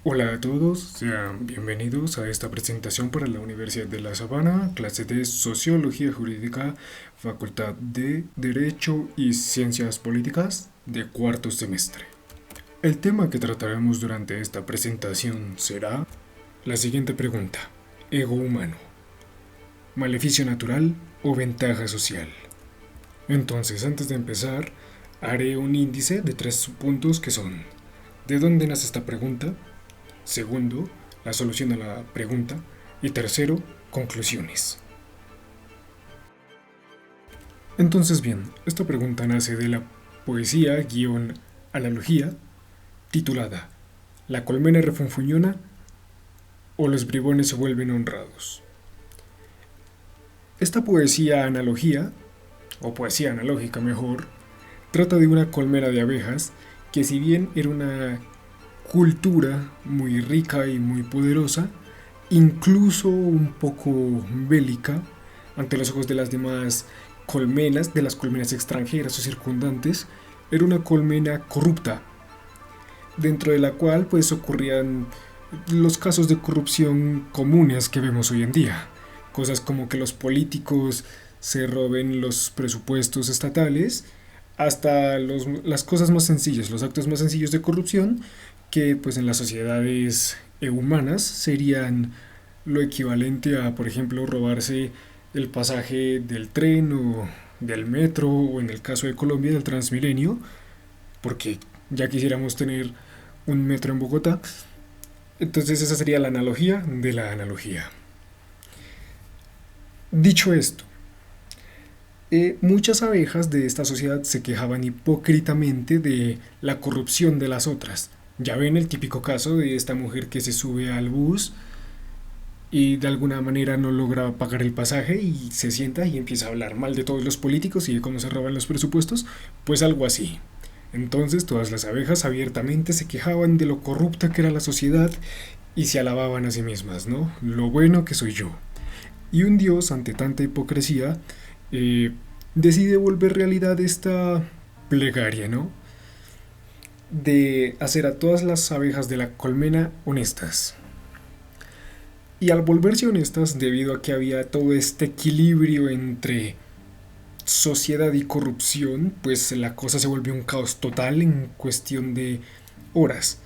Hola a todos, sean bienvenidos a esta presentación para la Universidad de La Sabana, clase de Sociología Jurídica, Facultad de Derecho y Ciencias Políticas de cuarto semestre. El tema que trataremos durante esta presentación será la siguiente pregunta: ego humano, maleficio natural o ventaja social. Entonces, antes de empezar, haré un índice de 3 puntos que son: ¿de dónde nace esta pregunta? Segundo, la solución a la pregunta. Y tercero, conclusiones. Entonces bien, esta pregunta nace de la poesía-analogía titulada ¿La colmena refunfuñona o los bribones se vuelven honrados? Esta poesía-analogía, o poesía analógica mejor, trata de una colmena de abejas que, si bien era una cultura muy rica y muy poderosa, incluso un poco bélica ante los ojos de las demás colmenas, de las colmenas extranjeras o circundantes, era una colmena corrupta, dentro de la cual pues ocurrían los casos de corrupción comunes que vemos hoy en día. Cosas como que los políticos se roben los presupuestos estatales, hasta las cosas más sencillas, los actos más sencillos de corrupción, que pues en las sociedades humanas serían lo equivalente a, por ejemplo, robarse el pasaje del tren o del metro, o en el caso de Colombia del Transmilenio, porque ya quisiéramos tener un metro en Bogotá. Entonces esa sería la analogía de la analogía. Dicho esto, muchas abejas de esta sociedad se quejaban hipócritamente de la corrupción de las otras. Ya ven el típico caso de esta mujer que se sube al bus y de alguna manera no logra pagar el pasaje y se sienta y empieza a hablar mal de todos los políticos y de cómo se roban los presupuestos. Pues algo así. Entonces todas las abejas abiertamente se quejaban de lo corrupta que era la sociedad y se alababan a sí mismas, ¿no? Lo bueno que soy yo. Y un dios, ante tanta hipocresía, eh, decide volver realidad esta plegaria, ¿no? De hacer a todas las abejas de la colmena honestas. Y al volverse honestas, debido a que había todo este equilibrio entre sociedad y corrupción, pues la cosa se volvió un caos total en cuestión de horas,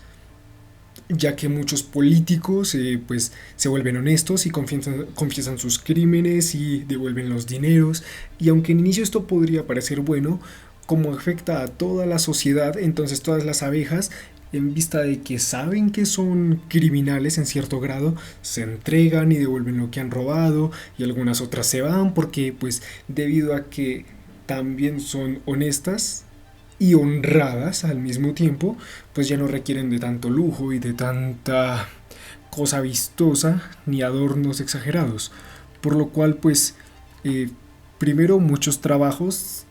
ya que muchos políticos pues se vuelven honestos y confiesan sus crímenes y devuelven los dineros, y aunque en inicio esto podría parecer bueno, como afecta a toda la sociedad, entonces todas las abejas, en vista de que saben que son criminales en cierto grado, se entregan y devuelven lo que han robado, y algunas otras se van porque pues debido a que también son honestas y honradas al mismo tiempo, pues ya no requieren de tanto lujo y de tanta cosa vistosa ni adornos exagerados. Por lo cual pues primero muchos trabajos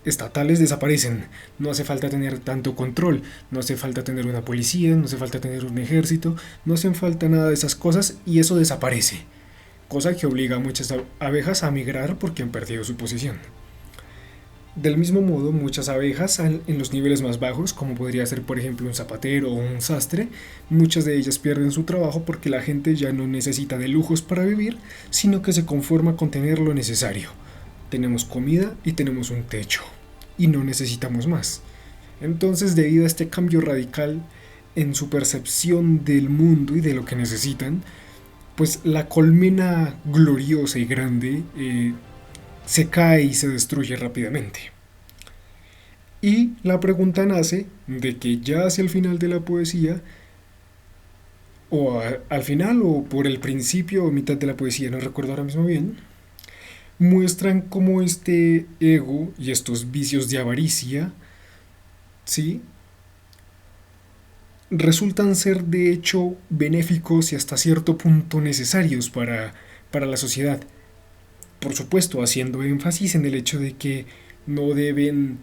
estatales desaparecen. No hace falta tener tanto control, no hace falta tener una policía, no hace falta tener un ejército, no hacen falta nada de esas cosas y eso desaparece. Cosa que obliga a muchas abejas a migrar porque han perdido su posición. Del mismo modo, muchas abejas en los niveles más bajos, como podría ser por ejemplo un zapatero o un sastre, muchas de ellas pierden su trabajo porque la gente ya no necesita de lujos para vivir, sino que se conforma con tener lo necesario. Tenemos comida y tenemos un techo, y no necesitamos más. Entonces, debido a este cambio radical en su percepción del mundo y de lo que necesitan, pues la colmena gloriosa y grande se cae y se destruye rápidamente. Y la pregunta nace de que ya hacia el final de la poesía, o al final o por el principio o mitad de la poesía, no recuerdo ahora mismo bien, muestran cómo este ego y estos vicios de avaricia, ¿sí?, resultan ser de hecho benéficos y hasta cierto punto necesarios para la sociedad. Por supuesto, haciendo énfasis en el hecho de que no deben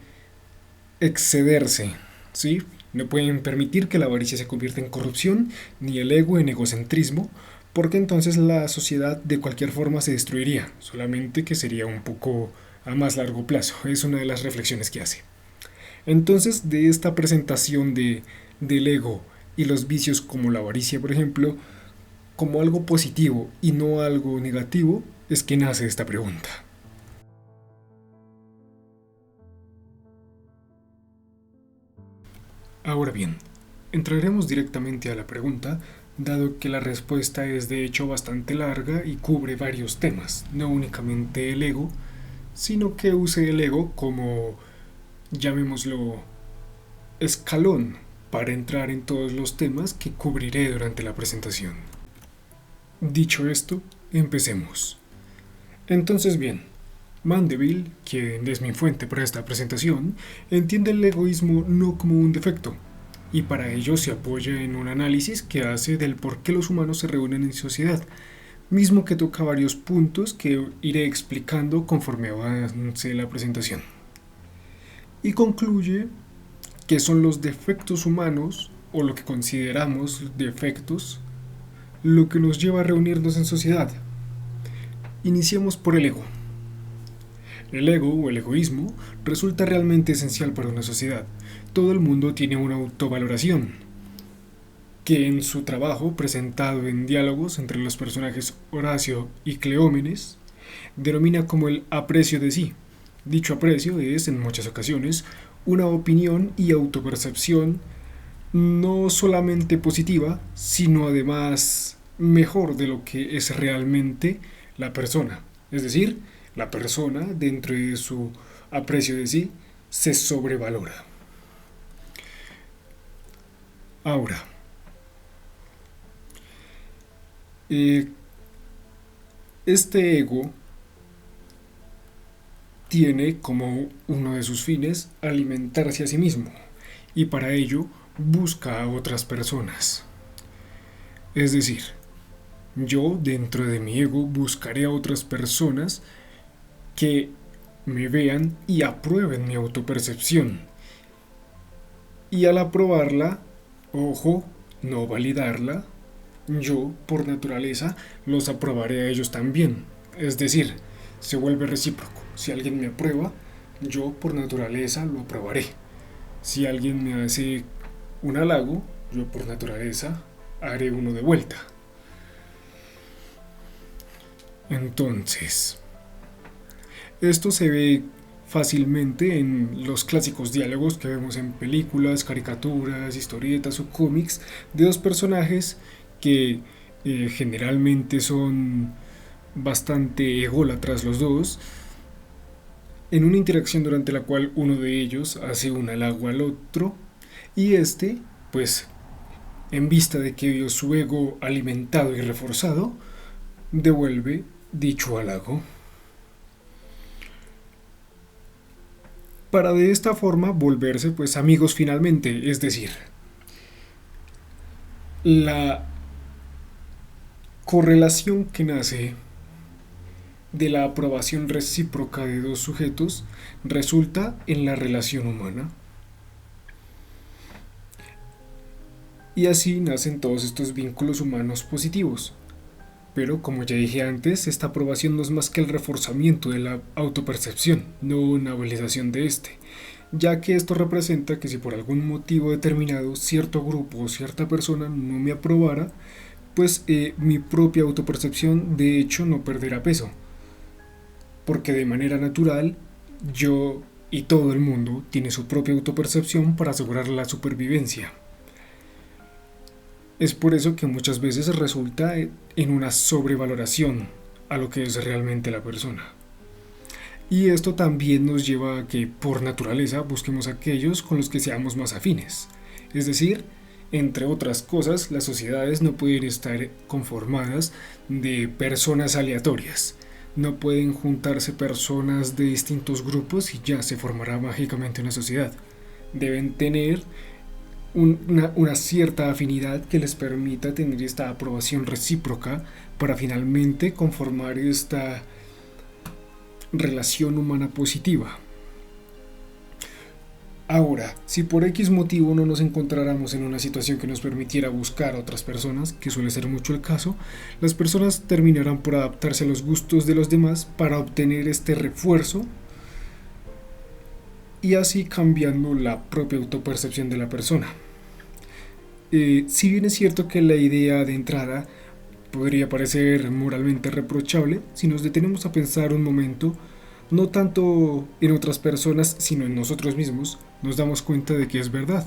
excederse, ¿sí? No pueden permitir que la avaricia se convierta en corrupción, ni el ego en egocentrismo, porque entonces la sociedad de cualquier forma se destruiría, solamente que sería un poco a más largo plazo. Es una de las reflexiones que hace. Entonces, de esta presentación del ego y los vicios como la avaricia, por ejemplo, como algo positivo y no algo negativo, es que nace esta pregunta. Ahora bien, entraremos directamente a la pregunta, dado que la respuesta es de hecho bastante larga y cubre varios temas, no únicamente el ego, sino que use el ego como, llamémoslo, escalón para entrar en todos los temas que cubriré durante la presentación. Dicho esto, empecemos. Entonces bien, Mandeville, quien es mi fuente para esta presentación, entiende el egoísmo no como un defecto, y para ello se apoya en un análisis que hace del por qué los humanos se reúnen en sociedad, mismo que toca varios puntos que iré explicando conforme avance la presentación. Y concluye que son los defectos humanos, o lo que consideramos defectos, lo que nos lleva a reunirnos en sociedad. Iniciemos por el ego. El ego o el egoísmo resulta realmente esencial para una sociedad. Todo el mundo tiene una autovaloración, que en su trabajo, presentado en diálogos entre los personajes Horacio y Cleómenes, denomina como el aprecio de sí. Dicho aprecio es, en muchas ocasiones, una opinión y autopercepción no solamente positiva, sino además mejor de lo que es realmente la persona. Es decir, la persona, dentro de su aprecio de sí, se sobrevalora. Ahora, este ego tiene como uno de sus fines alimentarse a sí mismo, y para ello busca a otras personas. Es decir, yo dentro de mi ego buscaré a otras personas que me vean y aprueben mi autopercepción. Y al aprobarla, ojo, no validarla, yo, por naturaleza, los aprobaré a ellos también. Es decir, se vuelve recíproco. Si alguien me aprueba, yo por naturaleza lo aprobaré. Si alguien me hace un halago, yo por naturaleza haré uno de vuelta. Entonces, esto se ve fácilmente en los clásicos diálogos que vemos en películas, caricaturas, historietas o cómics de dos personajes que generalmente son bastante ególatras los dos, en una interacción durante la cual uno de ellos hace un halago al otro y este, pues, en vista de que vio su ego alimentado y reforzado, devuelve dicho halago. Para de esta forma volverse pues amigos finalmente, es decir, la correlación que nace de la aprobación recíproca de dos sujetos resulta en la relación humana. Y así nacen todos estos vínculos humanos positivos. Pero, como ya dije antes, esta aprobación no es más que el reforzamiento de la autopercepción, no una validación de este, ya que esto representa que si por algún motivo determinado cierto grupo o cierta persona no me aprobara, pues mi propia autopercepción de hecho no perderá peso, porque de manera natural yo y todo el mundo tiene su propia autopercepción para asegurar la supervivencia. Es por eso que muchas veces resulta en una sobrevaloración a lo que es realmente la persona. Y esto también nos lleva a que por naturaleza busquemos aquellos con los que seamos más afines. Es decir, entre otras cosas, las sociedades no pueden estar conformadas de personas aleatorias. No pueden juntarse personas de distintos grupos y ya se formará mágicamente una sociedad. Deben tener una cierta afinidad que les permita tener esta aprobación recíproca para finalmente conformar esta relación humana positiva. Ahora, si por X motivo no nos encontráramos en una situación que nos permitiera buscar a otras personas, que suele ser mucho el caso, las personas terminarán por adaptarse a los gustos de los demás para obtener este refuerzo y así cambiando la propia autopercepción de la persona. Si bien es cierto que la idea de entrada podría parecer moralmente reprochable, si nos detenemos a pensar un momento, no tanto en otras personas, sino en nosotros mismos, nos damos cuenta de que es verdad.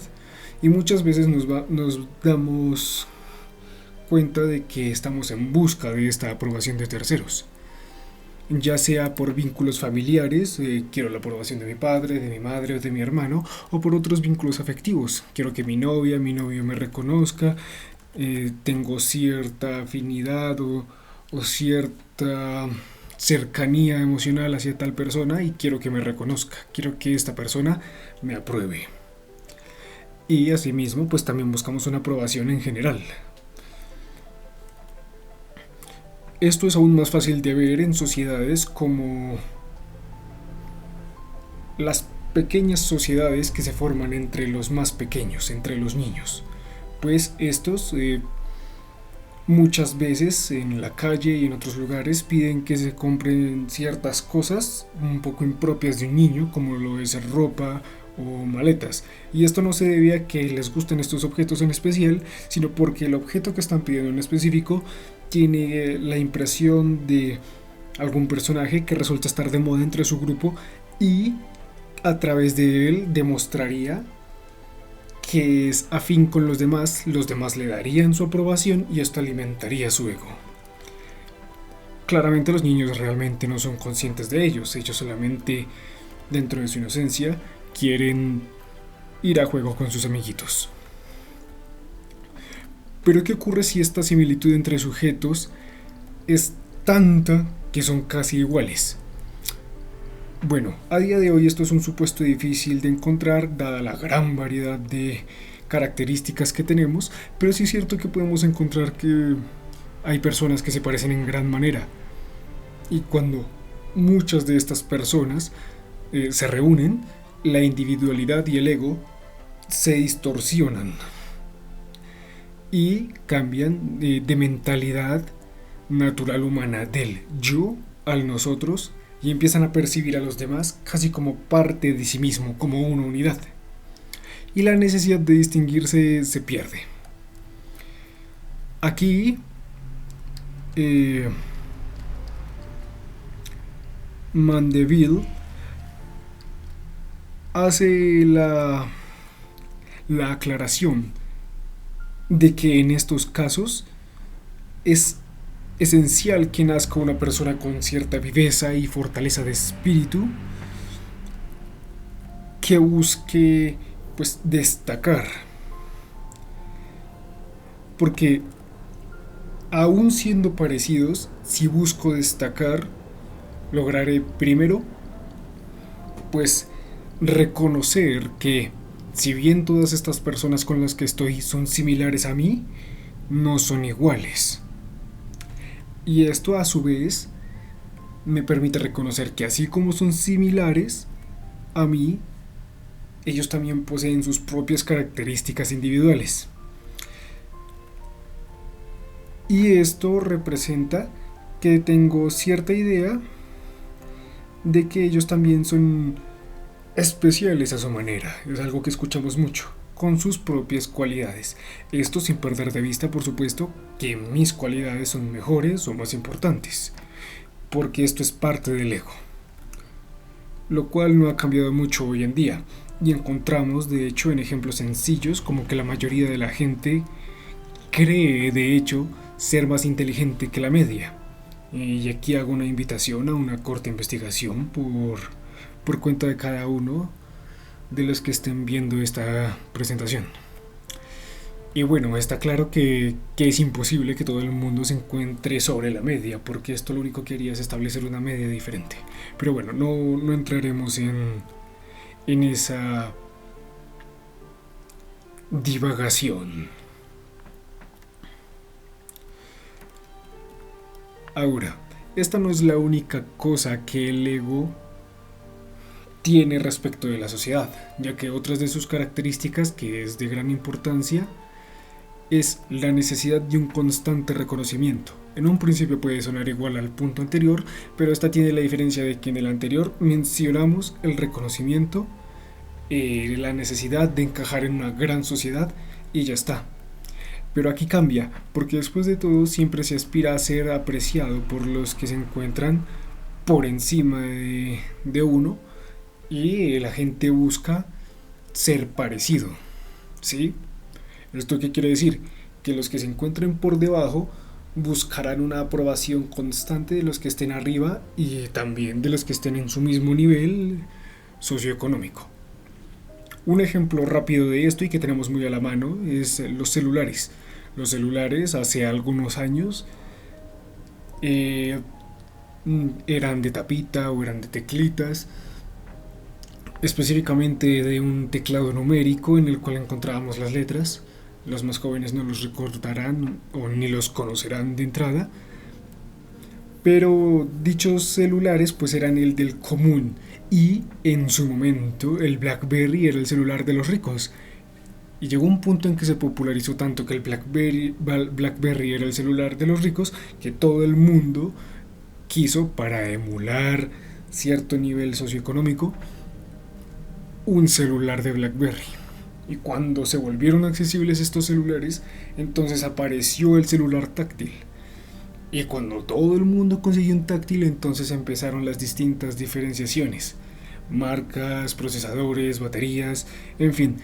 Y muchas veces nos damos cuenta de que estamos en busca de esta aprobación de terceros. Ya sea por vínculos familiares, quiero la aprobación de mi padre, de mi madre o de mi hermano, o por otros vínculos afectivos. Quiero que mi novia, mi novio me reconozca, tengo cierta afinidad o cierta cercanía emocional hacia tal persona y quiero que me reconozca, quiero que esta persona me apruebe. Y asimismo, pues también buscamos una aprobación en general. Esto es aún más fácil de ver en sociedades como las pequeñas sociedades que se forman entre los más pequeños, entre los niños. Pues estos muchas veces en la calle y en otros lugares piden que se compren ciertas cosas un poco impropias de un niño, como lo es ropa o maletas. Y esto no se debe a que les gusten estos objetos en especial, sino porque el objeto que están pidiendo en específico tiene la impresión de algún personaje que resulta estar de moda entre su grupo y a través de él demostraría que es afín con los demás le darían su aprobación y esto alimentaría su ego. Claramente los niños realmente no son conscientes de ellos solamente dentro de su inocencia quieren ir a juego con sus amiguitos. Pero ¿qué ocurre si esta similitud entre sujetos es tanta que son casi iguales? Bueno, a día de hoy esto es un supuesto difícil de encontrar dada la gran variedad de características que tenemos, pero sí es cierto que podemos encontrar que hay personas que se parecen en gran manera. Y cuando muchas de estas personas se reúnen, la individualidad y el ego se distorsionan y cambian de mentalidad natural humana del yo al nosotros y empiezan a percibir a los demás casi como parte de sí mismo, como una unidad. Y la necesidad de distinguirse se pierde. Aquí Mandeville hace la aclaración de que en estos casos es esencial que nazca una persona con cierta viveza y fortaleza de espíritu que busque pues destacar, porque aún siendo parecidos, si busco destacar lograré primero pues reconocer que si bien todas estas personas con las que estoy son similares a mí, no son iguales. Y esto a su vez me permite reconocer que así como son similares a mí, ellos también poseen sus propias características individuales. Y esto representa que tengo cierta idea de que ellos también son especiales a su manera. Es algo que escuchamos mucho, con sus propias cualidades. Esto sin perder de vista, por supuesto, que mis cualidades son mejores o más importantes, porque esto es parte del ego, lo cual no ha cambiado mucho hoy en día, y encontramos de hecho en ejemplos sencillos como que la mayoría de la gente cree de hecho ser más inteligente que la media. Y aquí hago una invitación a una corta investigación por cuenta de cada uno de los que estén viendo esta presentación. Y bueno, está claro que es imposible que todo el mundo se encuentre sobre la media, porque esto lo único que haría es establecer una media diferente. Pero bueno, no entraremos en esa divagación. Ahora, esta no es la única cosa que el ego tiene respecto de la sociedad, ya que otras de sus características, que es de gran importancia, es la necesidad de un constante reconocimiento. En un principio puede sonar igual al punto anterior, pero esta tiene la diferencia de que en el anterior mencionamos el reconocimiento, la necesidad de encajar en una gran sociedad y ya está. Pero aquí cambia, porque después de todo siempre se aspira a ser apreciado por los que se encuentran por encima de uno y la gente busca ser parecido, ¿sí? ¿Esto qué quiere decir? Que los que se encuentren por debajo buscarán una aprobación constante de los que estén arriba y también de los que estén en su mismo nivel socioeconómico. Un ejemplo rápido de esto y que tenemos muy a la mano es los celulares. Los celulares hace algunos años eh, eran de tapita o eran de teclitas, específicamente de un teclado numérico en el cual encontrábamos las letras. Los más jóvenes no los recordarán o ni los conocerán de entrada, pero dichos celulares pues eran el del común y en su momento el BlackBerry era el celular de los ricos. Y llegó un punto en que se popularizó tanto que el BlackBerry era el celular de los ricos que todo el mundo quiso, para emular cierto nivel socioeconómico, un celular de BlackBerry. Y cuando se volvieron accesibles estos celulares, entonces apareció el celular táctil. Y cuando todo el mundo consiguió un táctil, entonces empezaron las distintas diferenciaciones. Marcas, procesadores, baterías, en fin.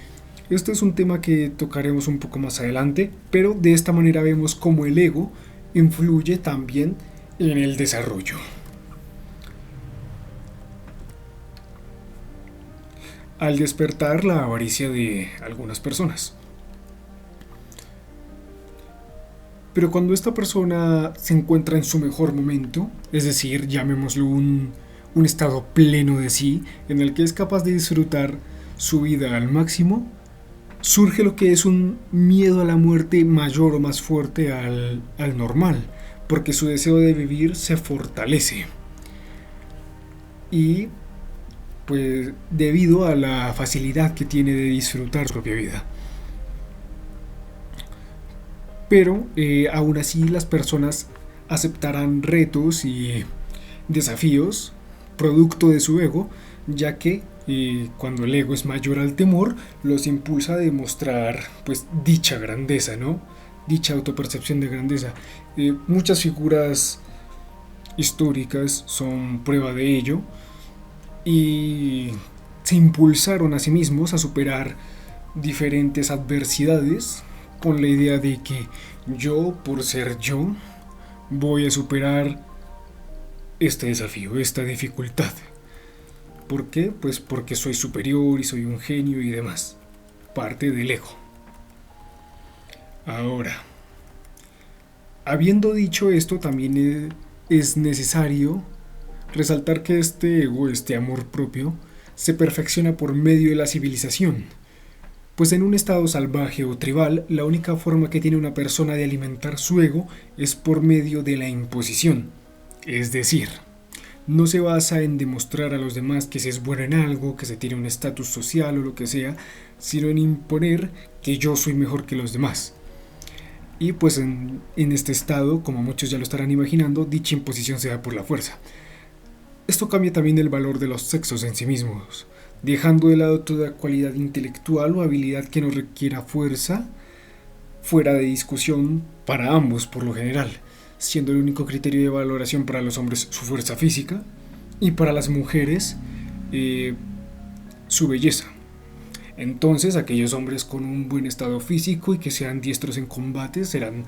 Esto es un tema que tocaremos un poco más adelante, pero de esta manera vemos cómo el ego influye también en el desarrollo. Al despertar la avaricia de algunas personas. Pero cuando esta persona se encuentra en su mejor momento, es decir, llamémoslo un estado pleno de sí, en el que es capaz de disfrutar su vida al máximo, surge lo que es un miedo a la muerte mayor o más fuerte al normal, porque su deseo de vivir se fortalece. Y pues debido a la facilidad que tiene de disfrutar su propia vida. Pero aún así las personas aceptarán retos y desafíos producto de su ego, ya que cuando el ego es mayor al temor, los impulsa a demostrar pues dicha grandeza, ¿no? Dicha autopercepción de grandeza. Muchas figuras históricas son prueba de ello y se impulsaron a sí mismos a superar diferentes adversidades con la idea de que yo, por ser yo, voy a superar este desafío, esta dificultad. ¿Por qué? Pues porque soy superior y soy un genio y demás. Parte del ego. Ahora, habiendo dicho esto, también es necesario resaltar que este ego, este amor propio, se perfecciona por medio de la civilización. Pues en un estado salvaje o tribal, la única forma que tiene una persona de alimentar su ego es por medio de la imposición. Es decir, no se basa en demostrar a los demás que se es bueno en algo, que se tiene un estatus social o lo que sea, sino en imponer que yo soy mejor que los demás. Y pues en este estado, como muchos ya lo estarán imaginando, dicha imposición se da por la fuerza. Esto cambia también el valor de los sexos en sí mismos, dejando de lado toda cualidad intelectual o habilidad que no requiera fuerza, fuera de discusión para ambos por lo general, siendo el único criterio de valoración para los hombres su fuerza física y para las mujeres su belleza. Entonces aquellos hombres con un buen estado físico y que sean diestros en combate serán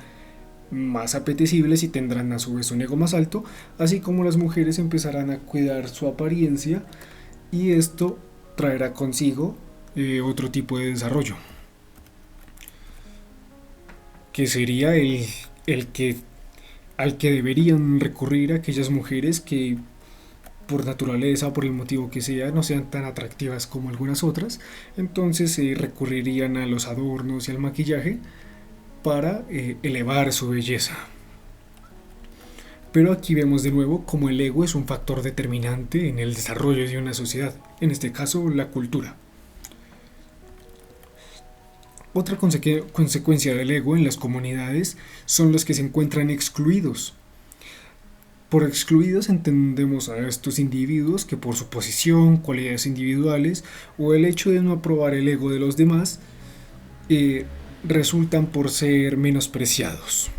más apetecibles y tendrán a su vez un ego más alto, así como las mujeres empezarán a cuidar su apariencia y esto traerá consigo otro tipo de desarrollo, que sería el que al que deberían recurrir aquellas mujeres que por naturaleza o por el motivo que sea no sean tan atractivas como algunas otras, entonces recurrirían a los adornos y al maquillaje para elevar su belleza. Pero aquí vemos de nuevo cómo el ego es un factor determinante en el desarrollo de una sociedad, en este caso la cultura. Otra consecuencia del ego en las comunidades son los que se encuentran excluidos. Por excluidos entendemos a estos individuos que por su posición, cualidades individuales o el hecho de no aprobar el ego de los demás, resultan por ser menospreciados.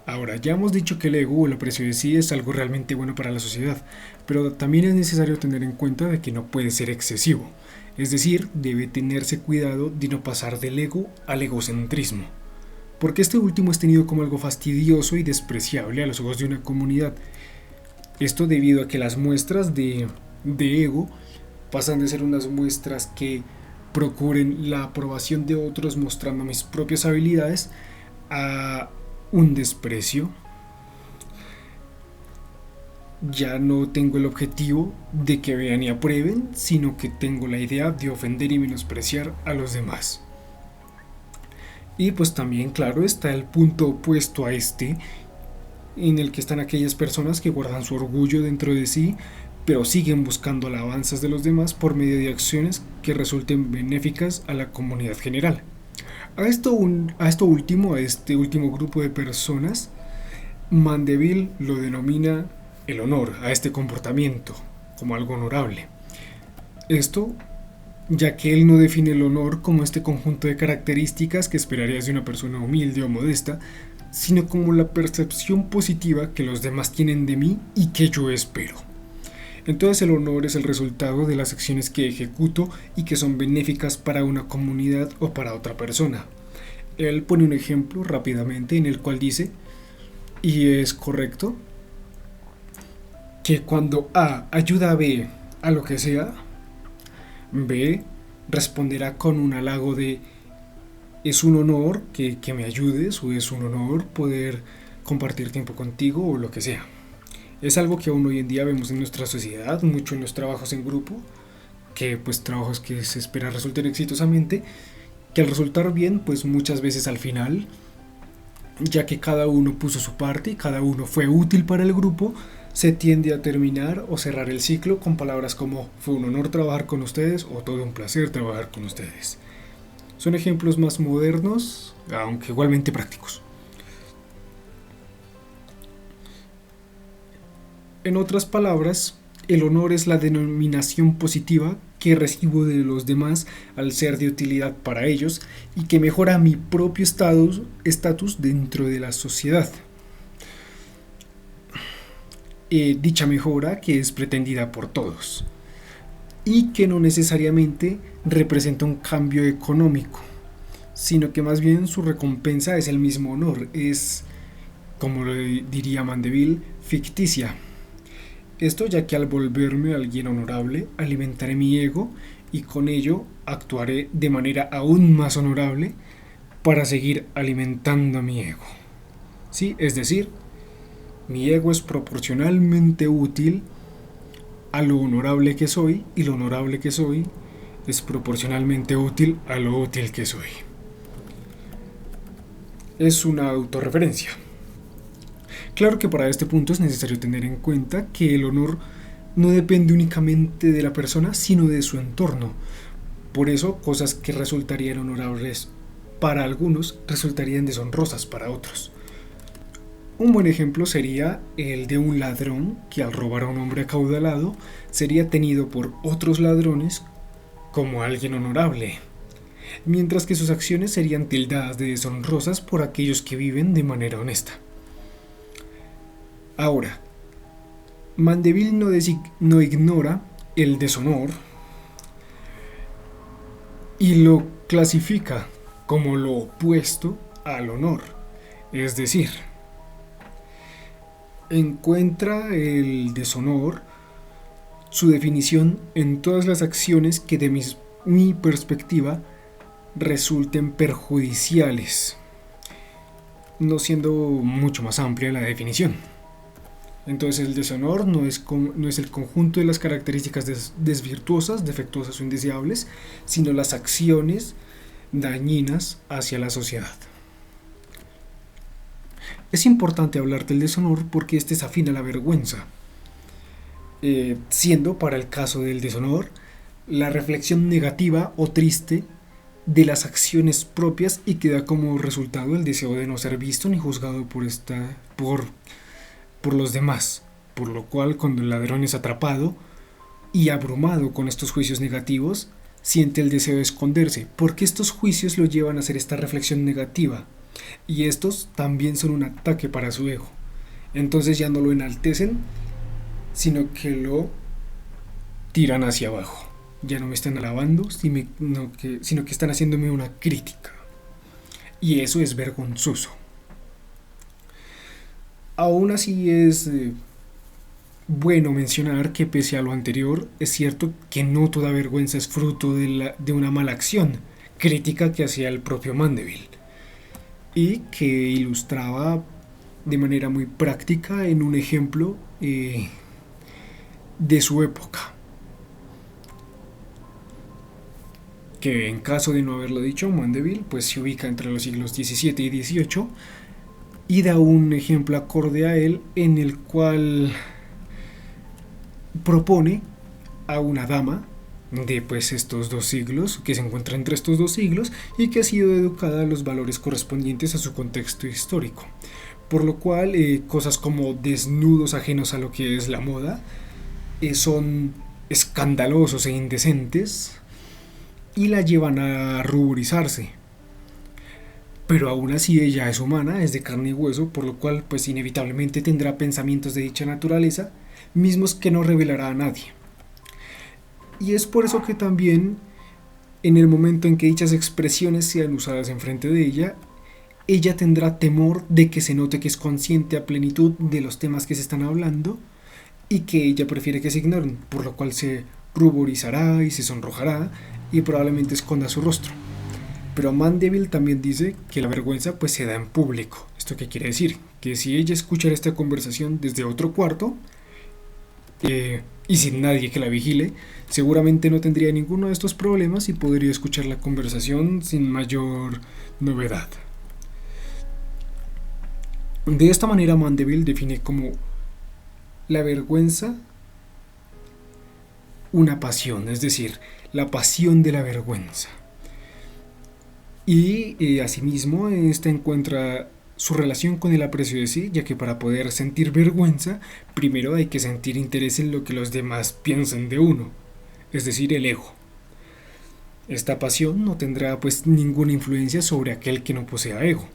Ahora, ya hemos dicho que el ego o el aprecio de sí es algo realmente bueno para la sociedad, pero también es necesario tener en cuenta de que no puede ser excesivo, es decir, debe tenerse cuidado de no pasar del ego al egocentrismo, porque este último es tenido como algo fastidioso y despreciable a los ojos de una comunidad. Esto debido a que las muestras de ego pasan de ser unas muestras que procuren la aprobación de otros mostrando mis propias habilidades a un desprecio. Ya no tengo el objetivo de que vean y aprueben, sino que tengo la idea de ofender y menospreciar a los demás. Y pues también, claro, está el punto opuesto a este, en el que están aquellas personas que guardan su orgullo dentro de sí, pero siguen buscando alabanzas de los demás por medio de acciones que resulten benéficas a la comunidad general. A este último grupo de personas, Mandeville lo denomina el honor a este comportamiento como algo honorable. Esto, ya que él no define el honor como este conjunto de características que esperarías de una persona humilde o modesta, sino como la percepción positiva que los demás tienen de mí y que yo espero. Entonces el honor es el resultado de las acciones que ejecuto y que son benéficas para una comunidad o para otra persona. Él pone un ejemplo rápidamente en el cual dice, y es correcto, que cuando A ayuda a B a lo que sea, B responderá con un halago de es un honor que me ayudes o es un honor poder compartir tiempo contigo o lo que sea. Es algo que aún hoy en día vemos en nuestra sociedad, mucho en los trabajos en grupo, que pues trabajos que se espera resulten exitosamente, que al resultar bien pues muchas veces al final, ya que cada uno puso su parte y cada uno fue útil para el grupo, se tiende a terminar o cerrar el ciclo con palabras como fue un honor trabajar con ustedes o todo un placer trabajar con ustedes. Son ejemplos más modernos, aunque igualmente prácticos. En otras palabras, el honor es la denominación positiva que recibo de los demás al ser de utilidad para ellos y que mejora mi propio estatus dentro de la sociedad. Dicha mejora que es pretendida por todos y que no necesariamente representa un cambio económico, sino que más bien su recompensa es el mismo honor, es, como lo diría Mandeville, ficticia. Esto ya que al volverme alguien honorable, alimentaré mi ego y con ello actuaré de manera aún más honorable para seguir alimentando mi ego. ¿Sí? Es decir, mi ego es proporcionalmente útil a lo honorable que soy y lo honorable que soy es proporcionalmente útil a lo útil que soy. Es una autorreferencia. Claro que para este punto es necesario tener en cuenta que el honor no depende únicamente de la persona, sino de su entorno. Por eso, cosas que resultarían honorables para algunos resultarían deshonrosas para otros. Un buen ejemplo sería el de un ladrón que al robar a un hombre acaudalado sería tenido por otros ladrones como alguien honorable, mientras que sus acciones serían tildadas de deshonrosas por aquellos que viven de manera honesta. Ahora, Mandeville no ignora el deshonor y lo clasifica como lo opuesto al honor, es decir, encuentra el deshonor su definición en todas las acciones que de mi perspectiva resulten perjudiciales, no siendo mucho más amplia la definición. Entonces el deshonor no es el conjunto de las características desvirtuosas, defectuosas o indeseables, sino las acciones dañinas hacia la sociedad. Es importante hablar del deshonor porque este es afín a la vergüenza, siendo para el caso del deshonor la reflexión negativa o triste de las acciones propias y que da como resultado el deseo de no ser visto ni juzgado por los demás, por lo cual cuando el ladrón es atrapado y abrumado con estos juicios negativos, siente el deseo de esconderse, porque estos juicios lo llevan a hacer esta reflexión negativa, y estos también son un ataque para su ego. Entonces ya no lo enaltecen, sino que lo tiran hacia abajo. Ya no me están alabando, sino que están haciéndome una crítica. Y eso es vergonzoso. Aún así es bueno mencionar que pese a lo anterior, es cierto que no toda vergüenza es fruto de una mala acción, crítica que hacía el propio Mandeville, y que ilustraba de manera muy práctica en un ejemplo de su época, que en caso de no haberlo dicho, Mandeville pues se ubica entre los siglos XVII y XVIII y da un ejemplo acorde a él en el cual propone a una dama de pues estos dos siglos, que se encuentra entre estos dos siglos y que ha sido educada a los valores correspondientes a su contexto histórico, por lo cual cosas como desnudos ajenos a lo que es la moda son escandalosos e indecentes y la llevan a ruborizarse. Pero aún así ella es humana, es de carne y hueso, por lo cual pues inevitablemente tendrá pensamientos de dicha naturaleza, mismos que no revelará a nadie. Y es por eso que también, en el momento en que dichas expresiones sean usadas enfrente de ella, ella tendrá temor de que se note que es consciente a plenitud de los temas que se están hablando y que ella prefiere que se ignoren, por lo cual se ruborizará y se sonrojará y probablemente esconda su rostro. Pero Mandeville también dice que la vergüenza pues se da en público. ¿Esto qué quiere decir? Que si ella escuchara esta conversación desde otro cuarto y sin nadie que la vigile, seguramente no tendría ninguno de estos problemas y podría escuchar la conversación sin mayor novedad. De esta manera Mandeville define como la vergüenza una pasión, es decir, la pasión de la vergüenza. Y asimismo, esta encuentra su relación con el aprecio de sí, ya que para poder sentir vergüenza, primero hay que sentir interés en lo que los demás piensan de uno, es decir, el ego. Esta pasión no tendrá pues ninguna influencia sobre aquel que no posea ego.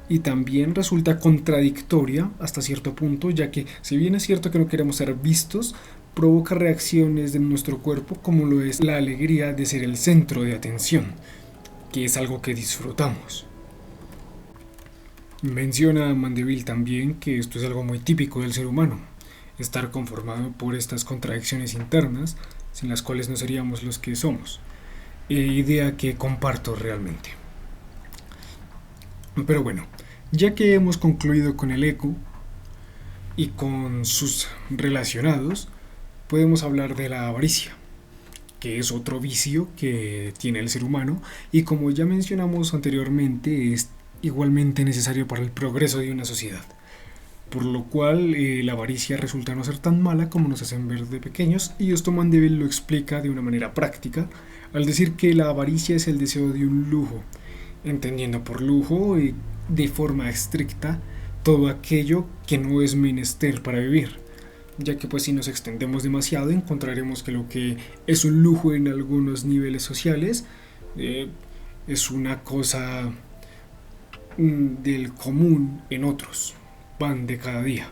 Y también resulta contradictoria hasta cierto punto, ya que si bien es cierto que no queremos ser vistos, provoca reacciones de nuestro cuerpo como lo es la alegría de ser el centro de atención, que es algo que disfrutamos. Menciona Mandeville también que esto es algo muy típico del ser humano, estar conformado por estas contradicciones internas sin las cuales no seríamos los que somos, idea que comparto realmente. Pero bueno, ya que hemos concluido con el ego y con sus relacionados, podemos hablar de la avaricia, que es otro vicio que tiene el ser humano y como ya mencionamos anteriormente es igualmente necesario para el progreso de una sociedad, por lo cual la avaricia resulta no ser tan mala como nos hacen ver de pequeños, y esto Mandeville lo explica de una manera práctica al decir que la avaricia es el deseo de un lujo, entendiendo por lujo de forma estricta todo aquello que no es menester para vivir, ya que pues si nos extendemos demasiado encontraremos que lo que es un lujo en algunos niveles sociales es una cosa del común en otros, pan de cada día.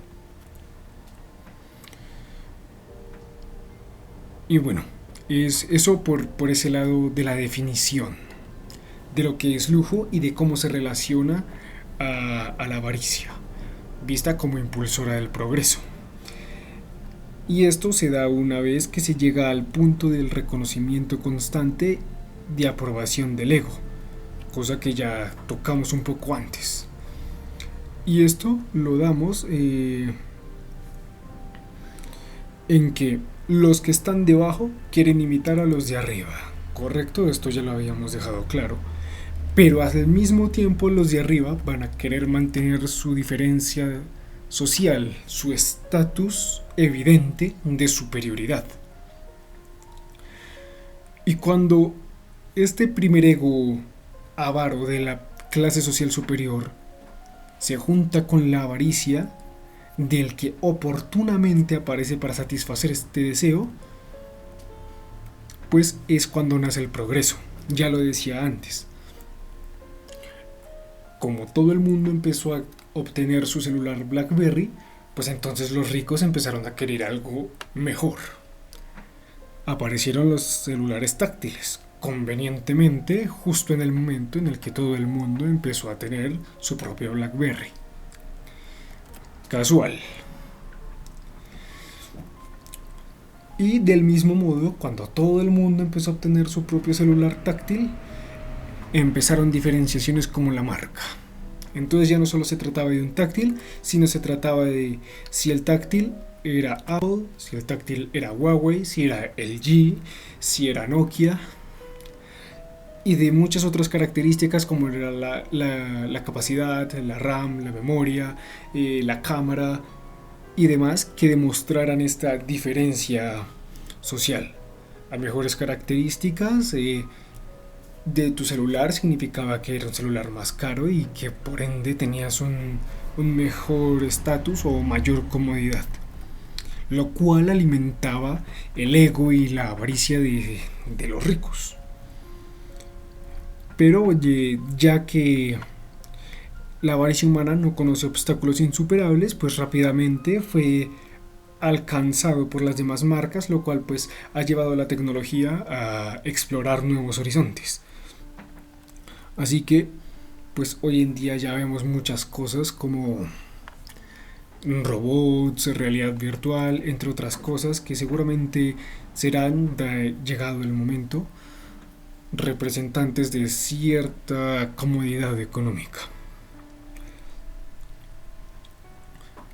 Y bueno, es eso por ese lado de la definición de lo que es lujo y de cómo se relaciona a la avaricia, vista como impulsora del progreso. Y esto se da una vez que se llega al punto del reconocimiento constante de aprobación del ego, cosa que ya tocamos un poco antes. Y esto lo damos en que los que están debajo quieren imitar a los de arriba, ¿correcto? Esto ya lo habíamos dejado claro. Pero al mismo tiempo los de arriba van a querer mantener su diferencia social, su estatus evidente de superioridad. Y cuando este primer ego avaro de la clase social superior se junta con la avaricia del que oportunamente aparece para satisfacer este deseo, pues es cuando nace el progreso. Ya lo decía antes. Como todo el mundo empezó a obtener su celular BlackBerry, pues entonces los ricos empezaron a querer algo mejor. Aparecieron los celulares táctiles, convenientemente justo en el momento en el que todo el mundo empezó a tener su propio BlackBerry. Casual. Y del mismo modo, cuando todo el mundo empezó a obtener su propio celular táctil, empezaron diferenciaciones como la marca. Entonces ya no solo se trataba de un táctil, sino se trataba de si el táctil era Apple, si el táctil era Huawei, si era LG, si era Nokia, y de muchas otras características como era la capacidad, la RAM, la memoria, la cámara y demás que demostraran esta diferencia social. A mejores características de tu celular significaba que era un celular más caro y que por ende tenías un mejor estatus o mayor comodidad, lo cual alimentaba el ego y la avaricia de los ricos. Pero oye, ya que la avaricia humana no conoce obstáculos insuperables, pues rápidamente fue alcanzado por las demás marcas, lo cual pues ha llevado a la tecnología a explorar nuevos horizontes. Así que pues hoy en día ya vemos muchas cosas como robots, realidad virtual, entre otras cosas que seguramente serán, llegado el momento, representantes de cierta comodidad económica.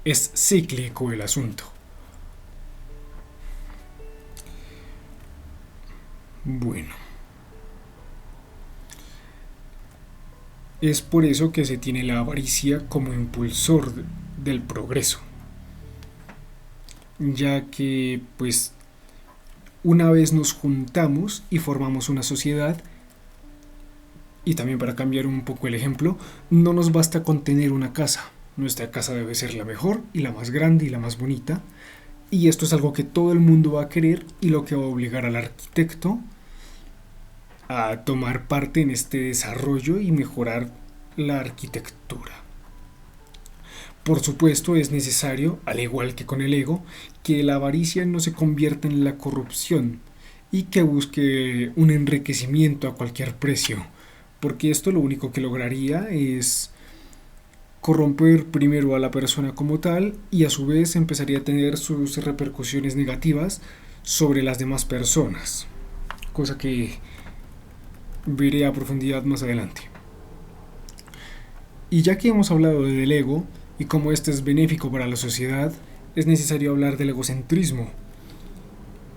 Es cíclico el asunto. Bueno, es por eso que se tiene la avaricia como impulsor del progreso, ya que pues una vez nos juntamos y formamos una sociedad, y también para cambiar un poco el ejemplo, no nos basta con tener una casa. Nuestra casa debe ser la mejor y la más grande y la más bonita, y esto es algo que todo el mundo va a querer y lo que va a obligar al arquitecto a tomar parte en este desarrollo y mejorar la arquitectura. Por supuesto, es necesario, al igual que con el ego, que la avaricia no se convierta en la corrupción y que busque un enriquecimiento a cualquier precio, porque esto lo único que lograría es corromper primero a la persona como tal y a su vez empezaría a tener sus repercusiones negativas sobre las demás personas, cosa que veré a profundidad más adelante. Y ya que hemos hablado del ego y cómo este es benéfico para la sociedad, es necesario hablar del egocentrismo,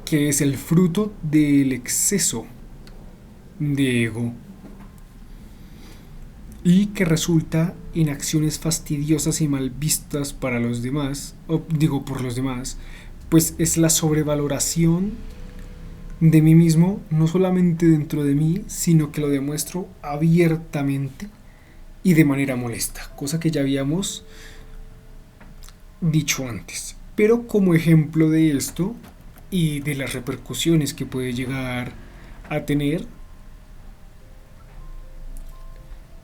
que es el fruto del exceso de ego y que resulta en acciones fastidiosas y mal vistas para los demás, o digo por los demás, pues es la sobrevaloración de mí mismo, no solamente dentro de mí, sino que lo demuestro abiertamente y de manera molesta, cosa que ya habíamos dicho antes. Pero como ejemplo de esto y de las repercusiones que puede llegar a tener,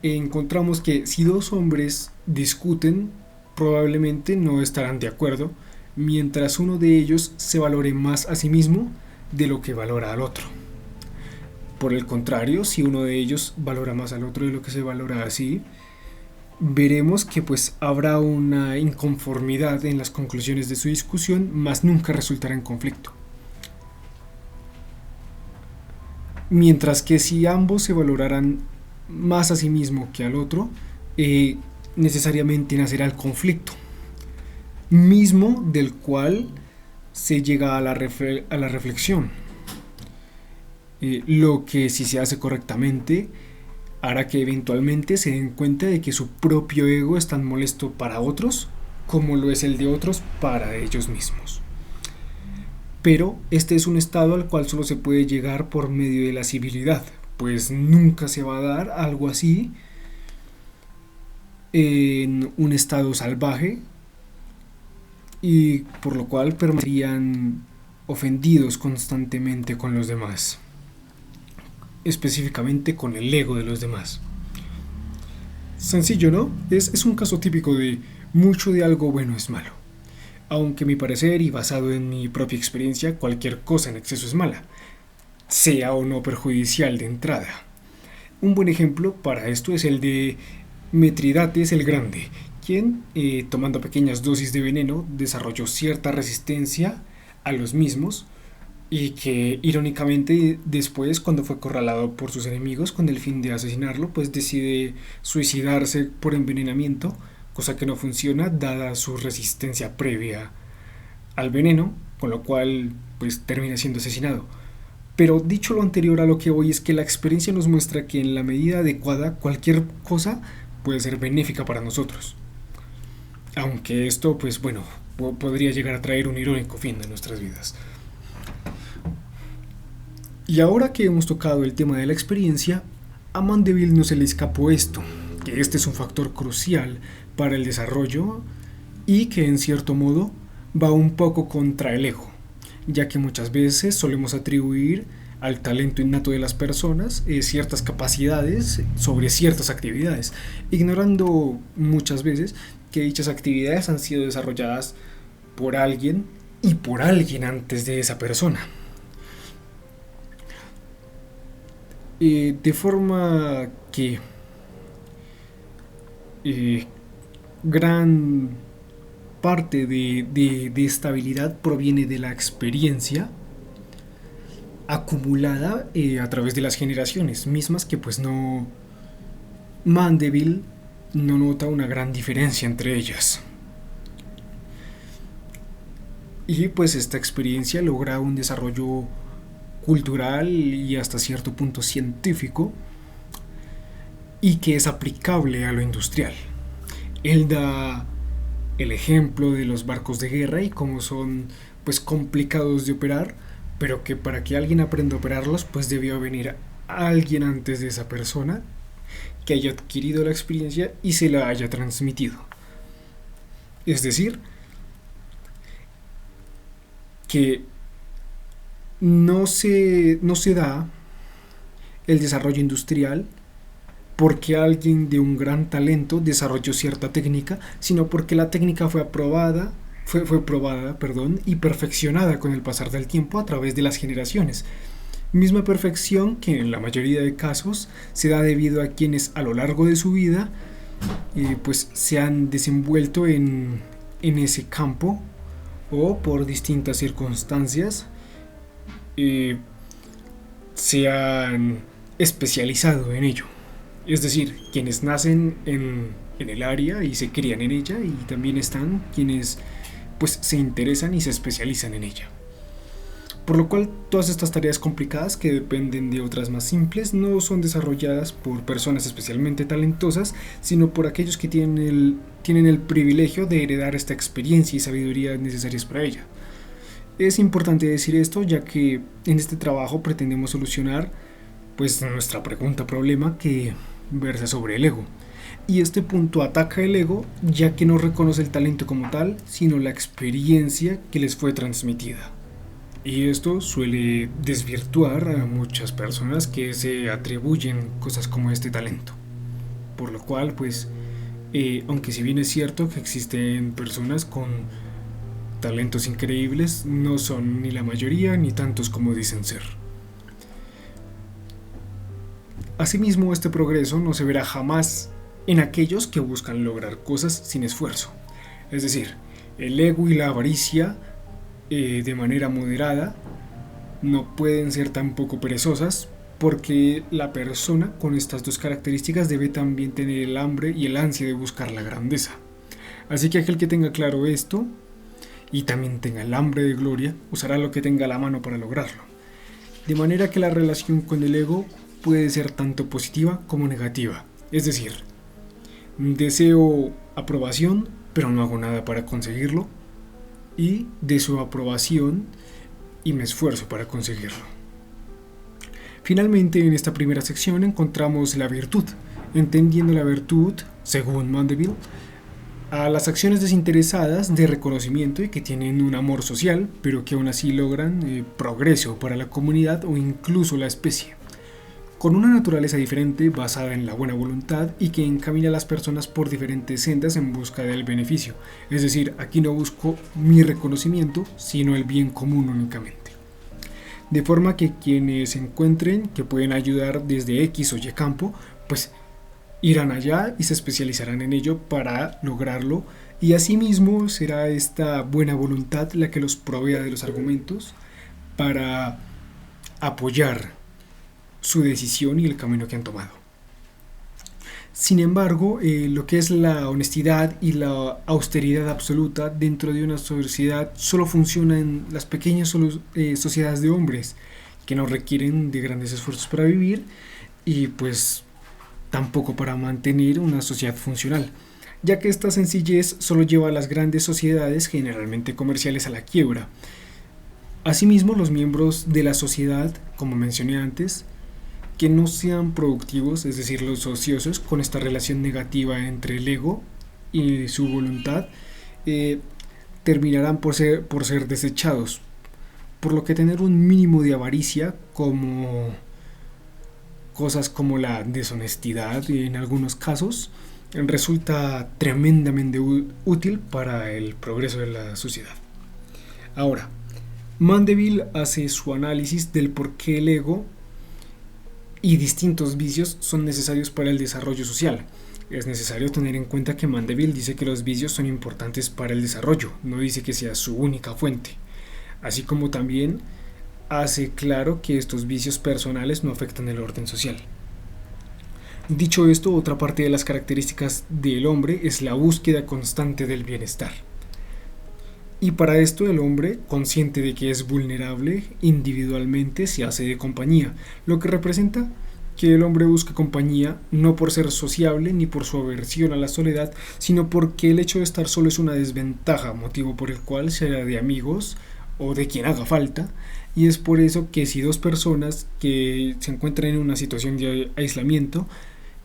encontramos que si dos hombres discuten, probablemente no estarán de acuerdo, mientras uno de ellos se valore más a sí mismo de lo que valora al otro. Por el contrario, si uno de ellos valora más al otro de lo que se valora a sí, veremos que pues habrá una inconformidad en las conclusiones de su discusión, mas nunca resultará en conflicto. Mientras que si ambos se valoraran más a sí mismo que al otro, necesariamente nacerá el conflicto, mismo del cual se llega a la reflexión. Lo que si se hace correctamente hará que eventualmente se den cuenta de que su propio ego es tan molesto para otros como lo es el de otros para ellos mismos. Pero este es un estado al cual solo se puede llegar por medio de la civilidad, pues nunca se va a dar algo así en un estado salvaje, y por lo cual permanecerían ofendidos constantemente con los demás. específicamente con el ego de los demás. Sencillo, ¿no? Es un caso típico de mucho de algo bueno es malo. Aunque a mi parecer y basado en mi propia experiencia, cualquier cosa en exceso es mala, sea o no perjudicial de entrada. Un buen ejemplo para esto es el de Metridates el Grande, quien, tomando pequeñas dosis de veneno, desarrolló cierta resistencia a los mismos y que irónicamente después, cuando fue acorralado por sus enemigos con el fin de asesinarlo, pues decide suicidarse por envenenamiento, cosa que no funciona dada su resistencia previa al veneno, con lo cual pues termina siendo asesinado. Pero dicho lo anterior, a lo que voy es que la experiencia nos muestra que en la medida adecuada cualquier cosa puede ser benéfica para nosotros. Aunque esto, pues bueno, podría llegar a traer un irónico fin de nuestras vidas. Y ahora que hemos tocado el tema de la experiencia, a Mandeville no se le escapó esto, que este es un factor crucial para el desarrollo y que en cierto modo va un poco contra el ego, ya que muchas veces solemos atribuir al talento innato de las personas ciertas capacidades sobre ciertas actividades, ignorando muchas veces que dichas actividades han sido desarrolladas por alguien y por alguien antes de esa persona. De forma que gran parte de esta habilidad proviene de la experiencia acumulada a través de las generaciones, mismas que pues no... Mandeville no nota una gran diferencia entre ellas. Y pues esta experiencia logra un desarrollo cultural y hasta cierto punto científico y que es aplicable a lo industrial. Él da el ejemplo de los barcos de guerra y cómo son pues complicados de operar, pero que para que alguien aprenda a operarlos pues debió venir alguien antes de esa persona que haya adquirido la experiencia y se la haya transmitido. Es decir, que no se da el desarrollo industrial porque alguien de un gran talento desarrolló cierta técnica, sino porque la técnica fue probada, y perfeccionada con el pasar del tiempo a través de las generaciones. Misma perfección que en la mayoría de casos se da debido a quienes a lo largo de su vida pues se han desenvuelto en ese campo o por distintas circunstancias se han especializado en ello. Es decir, quienes nacen en el área y se crían en ella, y también están quienes pues se interesan y se especializan en ella. Por lo cual todas estas tareas complicadas que dependen de otras más simples no son desarrolladas por personas especialmente talentosas, sino por aquellos que tienen el privilegio de heredar esta experiencia y sabiduría necesarias para ella. Es importante decir esto ya que en este trabajo pretendemos solucionar pues nuestra pregunta problema que versa sobre el ego. Y este punto ataca el ego ya que no reconoce el talento como tal, sino la experiencia que les fue transmitida. Y esto suele desvirtuar a muchas personas que se atribuyen cosas como este talento. Por lo cual, pues, aunque si bien es cierto que existen personas con talentos increíbles, no son ni la mayoría ni tantos como dicen ser. Asimismo, este progreso no se verá jamás en aquellos que buscan lograr cosas sin esfuerzo. Es decir, el ego y la avaricia de manera moderada no pueden ser tampoco perezosas, porque la persona con estas dos características debe también tener el hambre y el ansia de buscar la grandeza. Así que aquel que tenga claro esto y también tenga el hambre de gloria, usará lo que tenga a la mano para lograrlo. De manera que la relación con el ego puede ser tanto positiva como negativa. Es decir, deseo aprobación, pero no hago nada para conseguirlo, y deseo aprobación y me esfuerzo para conseguirlo. Finalmente, en esta primera sección encontramos la virtud, entendiendo la virtud, según Mandeville, a las acciones desinteresadas de reconocimiento y que tienen un amor social, pero que aún así logran progreso para la comunidad o incluso la especie. con una naturaleza diferente basada en la buena voluntad y que encamina a las personas por diferentes sendas en busca del beneficio. Es decir, aquí no busco mi reconocimiento, sino el bien común únicamente. De forma que quienes encuentren que pueden ayudar desde X o Y campo, pues irán allá y se especializarán en ello para lograrlo, y asimismo será esta buena voluntad la que los provea de los argumentos para apoyar su decisión y el camino que han tomado. Sin embargo, lo que es la honestidad y la austeridad absoluta dentro de una sociedad solo funciona en las pequeñas sociedades de hombres que no requieren de grandes esfuerzos para vivir y pues tampoco para mantener una sociedad funcional, ya que esta sencillez solo lleva a las grandes sociedades, generalmente comerciales, a la quiebra. Asimismo, los miembros de la sociedad, como mencioné antes, que no sean productivos, es decir, los ociosos, con esta relación negativa entre el ego y su voluntad, terminarán por ser desechados. Por lo que tener un mínimo de avaricia, como cosas como la deshonestidad en algunos casos, resulta tremendamente útil para el progreso de la sociedad. Ahora, Mandeville hace su análisis del por qué el ego y distintos vicios son necesarios para el desarrollo social. Es necesario tener en cuenta que Mandeville dice que los vicios son importantes para el desarrollo, no dice que sea su única fuente, así como también hace claro que estos vicios personales no afectan el orden social. Dicho esto, otra parte de las características del hombre es la búsqueda constante del bienestar. Y para esto el hombre, consciente de que es vulnerable individualmente, se hace de compañía, lo que representa que el hombre busca compañía no por ser sociable ni por su aversión a la soledad, sino porque el hecho de estar solo es una desventaja, motivo por el cual se hará de amigos o de quien haga falta, y es por eso que si dos personas que se encuentran en una situación de aislamiento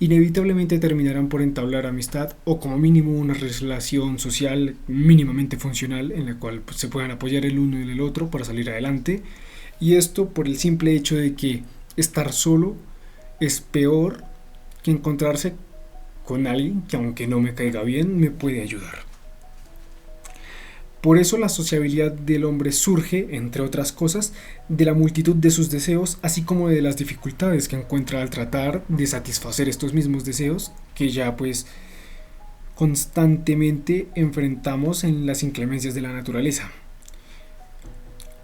inevitablemente terminarán por entablar amistad o como mínimo una relación social mínimamente funcional en la cual pues, se puedan apoyar el uno y el otro para salir adelante, y esto por el simple hecho de que estar solo es peor que encontrarse con alguien que aunque no me caiga bien me puede ayudar. Por eso la sociabilidad del hombre surge, entre otras cosas, de la multitud de sus deseos, así como de las dificultades que encuentra al tratar de satisfacer estos mismos deseos, que ya pues constantemente enfrentamos en las inclemencias de la naturaleza,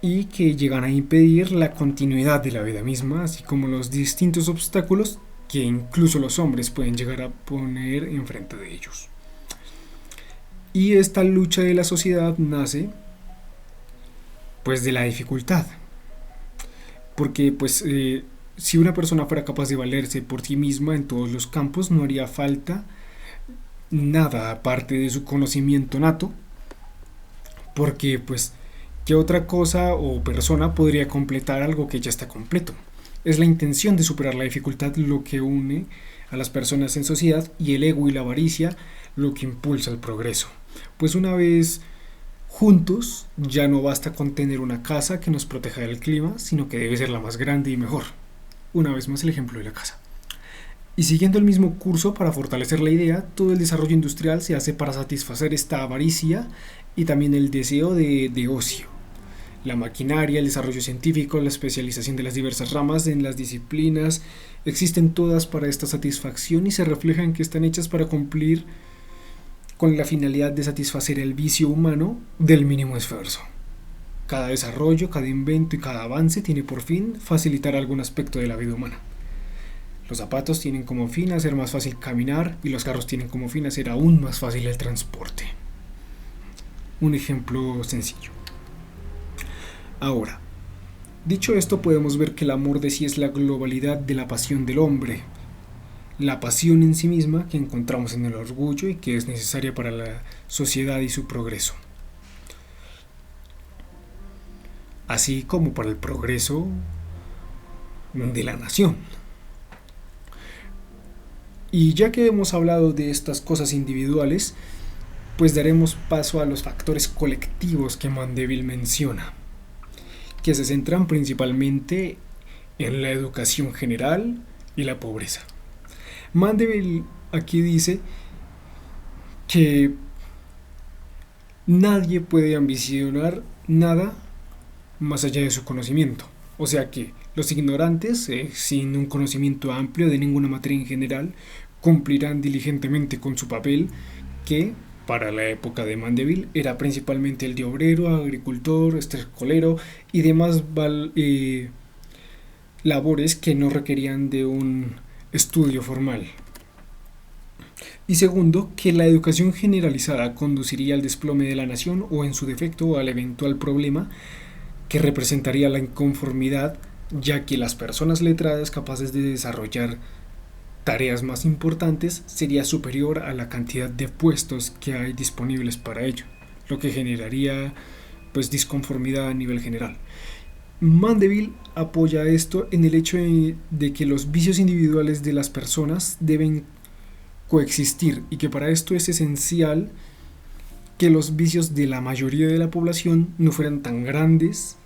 y que llegan a impedir la continuidad de la vida misma, así como los distintos obstáculos que incluso los hombres pueden llegar a poner enfrente de ellos. Y esta lucha de la sociedad nace pues de la dificultad, porque pues si una persona fuera capaz de valerse por sí misma en todos los campos, no haría falta nada aparte de su conocimiento nato, porque pues qué otra cosa o persona podría completar algo que ya está completo. Es la intención de superar la dificultad lo que une a las personas en sociedad, y el ego y la avaricia lo que impulsa el progreso. Pues una vez juntos, ya no basta con tener una casa que nos proteja del clima, sino que debe ser la más grande y mejor. Una vez más el ejemplo de la casa. Y siguiendo el mismo curso para fortalecer la idea, todo el desarrollo industrial se hace para satisfacer esta avaricia y también el deseo de ocio. La maquinaria, el desarrollo científico, la especialización de las diversas ramas en las disciplinas, existen todas para esta satisfacción y se reflejan que están hechas para cumplir con la finalidad de satisfacer el vicio humano del mínimo esfuerzo. Cada desarrollo, cada invento y cada avance tiene por fin facilitar algún aspecto de la vida humana. Los zapatos tienen como fin hacer más fácil caminar y los carros tienen como fin hacer aún más fácil el transporte. Un ejemplo sencillo. Ahora, dicho esto, podemos ver que el amor de sí es la globalidad de la pasión del hombre, la pasión en sí misma que encontramos en el orgullo y que es necesaria para la sociedad y su progreso, así como para el progreso de la nación. Y ya que hemos hablado de estas cosas individuales, pues daremos paso a los factores colectivos que Mandeville menciona, que se centran principalmente en la educación general, y la pobreza. Mandeville aquí dice que nadie puede ambicionar nada más allá de su conocimiento. O sea que los ignorantes, sin un conocimiento amplio de ninguna materia en general, cumplirán diligentemente con su papel, que para la época de Mandeville era principalmente el de obrero, agricultor, estercolero y demás labores que no requerían de un estudio formal. Y segundo, que la educación generalizada conduciría al desplome de la nación o en su defecto al eventual problema que representaría la inconformidad, ya que las personas letradas capaces de desarrollar tareas más importantes sería superior a la cantidad de puestos que hay disponibles para ello, lo que generaría pues disconformidad a nivel general. Mandeville apoya esto en el hecho de que los vicios individuales de las personas deben coexistir y que para esto es esencial que los vicios de la mayoría de la población no fueran tan grandes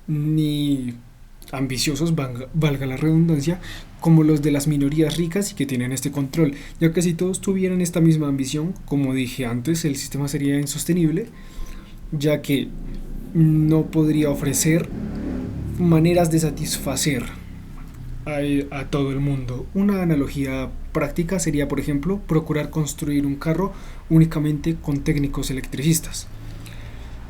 ni ambiciosos, valga la redundancia, como los de las minorías ricas y que tienen este control, ya que si todos tuvieran esta misma ambición, como dije antes, el sistema sería insostenible, ya que no podría ofrecer maneras de satisfacer a todo el mundo. Una analogía práctica sería, por ejemplo, procurar construir un carro únicamente con técnicos electricistas.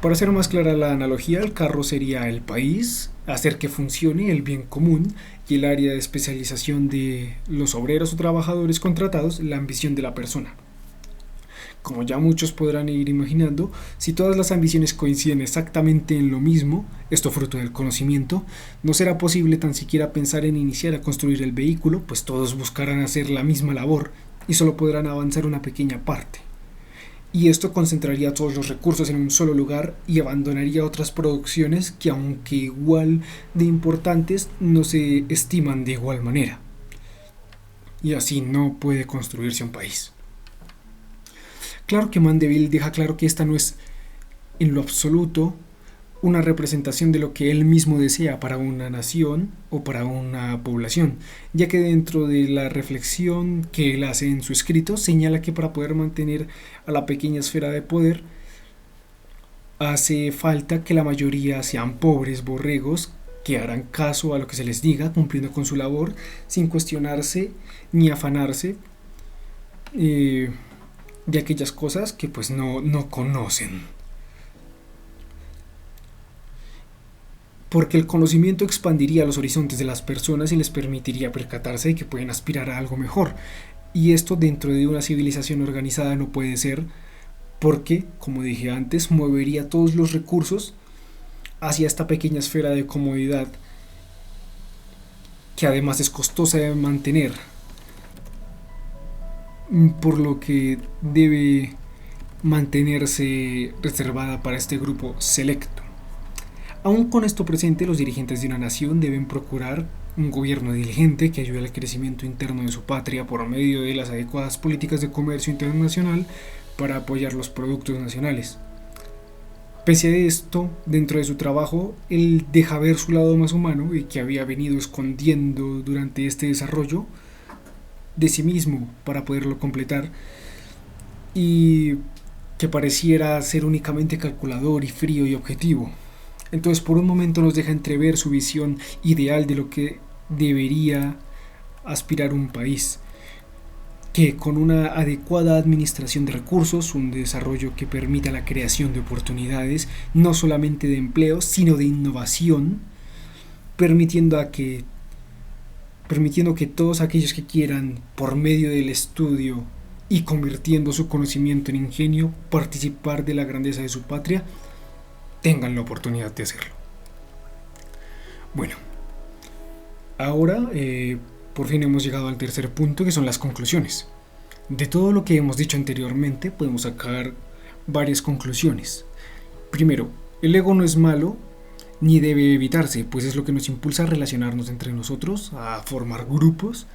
Para hacer más clara la analogía, el carro sería el país, hacer que funcione el bien común, y el área de especialización de los obreros o trabajadores contratados, la ambición de la persona. Como ya muchos podrán ir imaginando, si todas las ambiciones coinciden exactamente en lo mismo, esto fruto del conocimiento, no será posible tan siquiera pensar en iniciar a construir el vehículo, pues todos buscarán hacer la misma labor y solo podrán avanzar una pequeña parte. Y esto concentraría todos los recursos en un solo lugar y abandonaría otras producciones que, aunque igual de importantes, no se estiman de igual manera. Y así no puede construirse un país. Claro que Mandeville deja claro que esta no es en lo absoluto una representación de lo que él mismo desea para una nación o para una población, ya que dentro de la reflexión que él hace en su escrito señala que para poder mantener a la pequeña esfera de poder hace falta que la mayoría sean pobres borregos que harán caso a lo que se les diga, cumpliendo con su labor sin cuestionarse ni afanarse de aquellas cosas que pues no conocen. Porque el conocimiento expandiría los horizontes de las personas y les permitiría percatarse de que pueden aspirar a algo mejor. Y esto dentro de una civilización organizada no puede ser, porque, como dije antes, movería todos los recursos hacia esta pequeña esfera de comodidad, que además es costosa de mantener, por lo que debe mantenerse reservada para este grupo selecto. Aún con esto presente, los dirigentes de una nación deben procurar un gobierno diligente que ayude al crecimiento interno de su patria por medio de las adecuadas políticas de comercio internacional para apoyar los productos nacionales. Pese a esto, dentro de su trabajo, él deja ver su lado más humano y que había venido escondiendo durante este desarrollo de sí mismo para poderlo completar, y que pareciera ser únicamente calculador y frío y objetivo. Entonces por un momento nos deja entrever su visión ideal de lo que debería aspirar un país, que con una adecuada administración de recursos, un desarrollo que permita la creación de oportunidades, no solamente de empleo, sino de innovación, permitiendo que todos aquellos que quieran, por medio del estudio y convirtiendo su conocimiento en ingenio, participar de la grandeza de su patria, tengan la oportunidad de hacerlo. Bueno, ahora por fin hemos llegado al tercer punto, que son las conclusiones. De todo lo que hemos dicho anteriormente podemos sacar varias conclusiones. Primero, el ego no es malo ni debe evitarse, pues es lo que nos impulsa a relacionarnos entre nosotros, a formar grupos,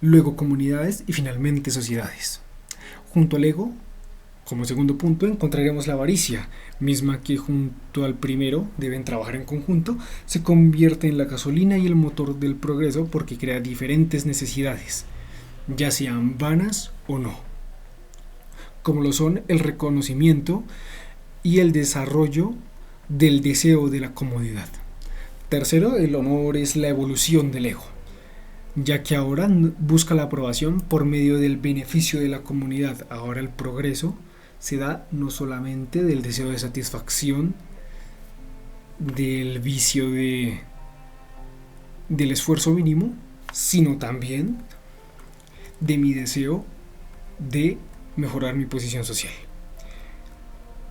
luego comunidades y finalmente sociedades. Junto al ego Como segundo punto encontraremos la avaricia, misma que junto al primero deben trabajar en conjunto, se convierte en la gasolina y el motor del progreso porque crea diferentes necesidades, ya sean vanas o no, como lo son el reconocimiento y el desarrollo del deseo de la comodidad. Tercero, el honor es la evolución del ego, ya que ahora busca la aprobación por medio del beneficio de la comunidad. Ahora el progreso se da no solamente del deseo de satisfacción, del vicio del esfuerzo mínimo, sino también de mi deseo de mejorar mi posición social.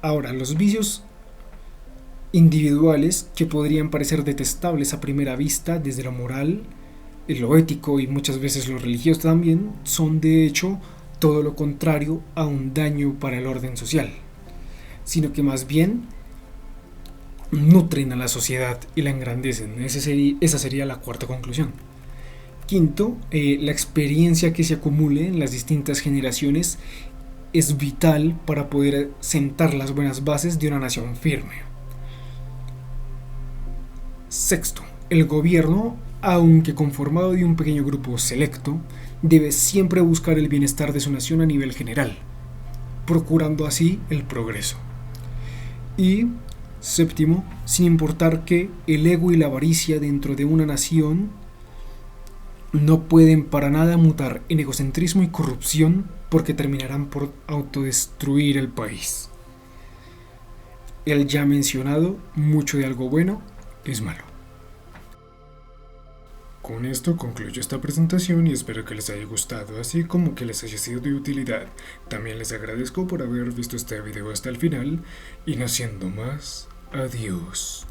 Ahora, los vicios individuales que podrían parecer detestables a primera vista desde lo moral, lo ético y muchas veces lo religioso también, son de hecho todo lo contrario a un daño para el orden social, sino que más bien nutren a la sociedad y la engrandecen. Esa sería la cuarta conclusión. Quinto, la experiencia que se acumule en las distintas generaciones es vital para poder sentar las buenas bases de una nación firme. Sexto, el gobierno, aunque conformado de un pequeño grupo selecto, debe siempre buscar el bienestar de su nación a nivel general, procurando así el progreso. Y séptimo, sin importar que el ego y la avaricia dentro de una nación no pueden para nada mutar en egocentrismo y corrupción porque terminarán por autodestruir el país. El ya mencionado, mucho de algo bueno es malo. Con esto concluyo esta presentación y espero que les haya gustado, así como que les haya sido de utilidad. También les agradezco por haber visto este video hasta el final y no siendo más, adiós.